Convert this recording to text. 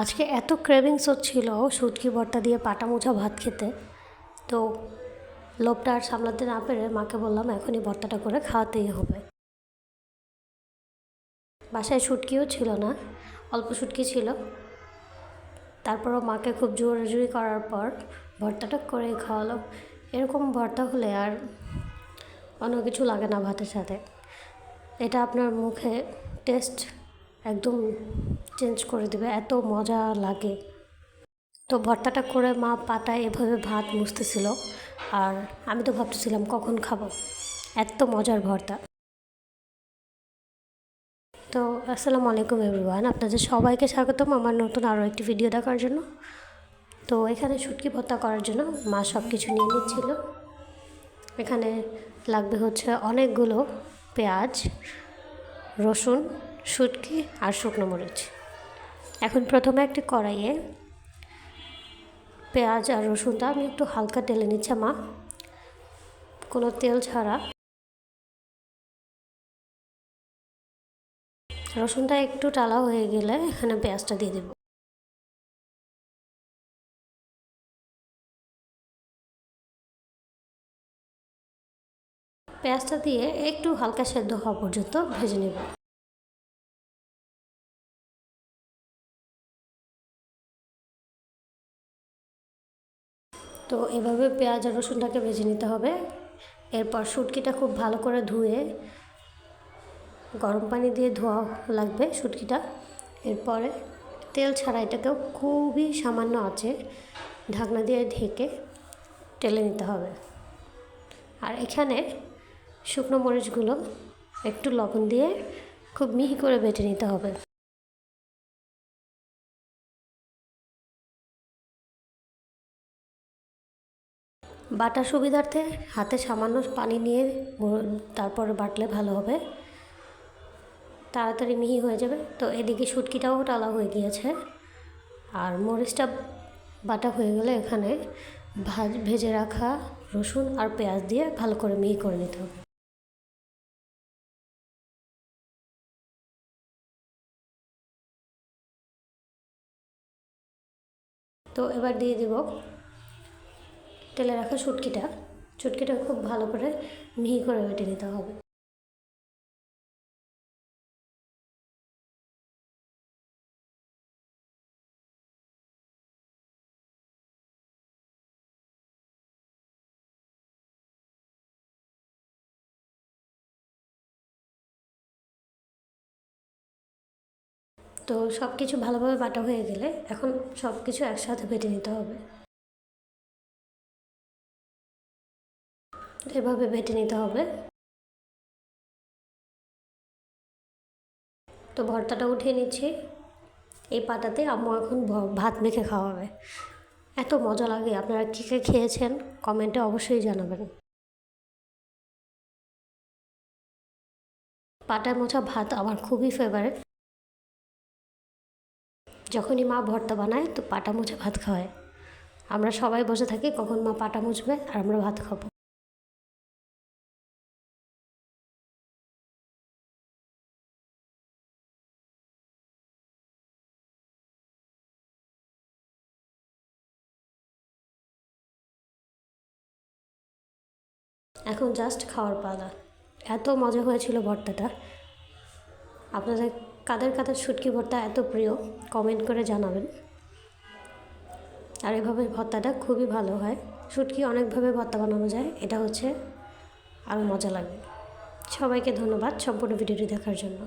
আজকে এত ক্রেভিংস হচ্ছিল শুটকি ভর্তা দিয়ে পাটা মোছা ভাত খেতে, তো লোভটা আর সামলাতে না পেরে মাকে বললাম এখনই ভর্তাটা করে খাওয়াতেই হবে। বাসায় শুটকিও ছিল না, অল্প শুটকি ছিল। তারপরও মাকে খুব জোরাজুরি করার পর ভর্তাটা করে খাওয়ালো। এরকম ভর্তা হলে আর অন্য কিছু লাগে না ভাতের সাথে। এটা আপনার মুখে টেস্ট একদম চেঞ্জ করে দেবে, এত মজা লাগে। তো ভর্তাটা করে মা পাটায় এভাবে ভাত মুছতেছিল, আর আমি তো ভাবতেছিলাম কখন খাবো, এত মজার ভর্তা। তো আসসালামু আলাইকুম এভরিওয়ান, আপনাদের সবাইকে স্বাগতম আমার নতুন আরও একটি ভিডিও দেখার জন্য। তো এখানে শুটকি ভর্তা করার জন্য মা সব কিছু নিয়ে নিচ্ছিল। এখানে লাগবে হচ্ছে অনেকগুলো পেঁয়াজ, রসুন, শুটকি আর শুকনো মরিচ। এখন প্রথমে একটি কড়াইয়ে পেঁয়াজ আর রসুনটা আমি একটু হালকা টেলে নিচ্ছে মা, কোনো তেল ছাড়া। রসুনটা একটু টালা হয়ে গেলে এখানে পেঁয়াজটা দিয়ে দেব। পেঁয়াজটা দিয়ে একটু হালকা সেদ্ধ হওয়া পর্যন্ত ভেজে নেব। তো এভাবে পেঁয়াজ আর রসুনটাকে ভেজে নিতে হবে। এরপর শুটকিটা খুব ভালো করে ধুয়ে গরম পানি দিয়ে ধোয়া লাগবে শুটকিটা। এরপরে তেল ছাড়া এটাকেও খুবই সামান্য আছে ঢাকনা দিয়ে ঢেকে টেলে নিতে হবে। আর এখানে শুকনো মরিচগুলো একটু লবণ দিয়ে খুব মিহি করে বেটে নিতে হবে। বাটার সুবিধার্থে হাতে সামান্য পানি নিয়ে তারপরে বাটলে ভালো হবে, তাড়াতাড়ি মিহি হয়ে যাবে। তো এদিকে শুটকিটাও টালা হয়ে গিয়েছে, আর মরিচটা বাটা হয়ে গেলে এখানে ভেজে রাখা রসুন আর পেঁয়াজ দিয়ে ভালো করে মিহি করে নিতে হবে। তো এবার দিয়ে দিব তেলে রাখা শুটকিটা খুব ভালো করে মিহি করে বেটে নিতে হবে। তো সব কিছু ভালোভাবে বাটা হয়ে গেলে এখন সব কিছু একসাথে বেটে নিতে হবে। এভাবে বেটে নিতে হবে। তো ভর্তাটা উঠিয়ে নিচ্ছি। এই পাটাতে আম্মু এখন ভাত মেখে খাওয়াবে। এত মজা লাগে, আপনারা কী কী খেয়েছেন কমেন্টে অবশ্যই জানাবেন। পাটায় মোছা ভাত আমার খুবই ফেভারিট। যখনই মা ভর্তা বানায় তো পাটা মোছা ভাত খাওয়ায়। আমরা সবাই বসে থাকি কখন মা পাটা মুছবে আর আমরা ভাত খাবো। এখন জাস্ট খাওয়ার পালা। এত মজা হয়েছিল ভর্তাটা। আপনাদের কাদের কাদের শুটকি ভর্তা এত প্রিয় কমেন্ট করে জানাবেন। আর এভাবে ভর্তাটা খুবই ভালো হয়। শুটকি অনেকভাবে ভর্তা বানানো যায়, এটা হচ্ছে আরও মজা লাগে। সবাইকে ধন্যবাদ সম্পূর্ণ ভিডিওটি দেখার জন্য।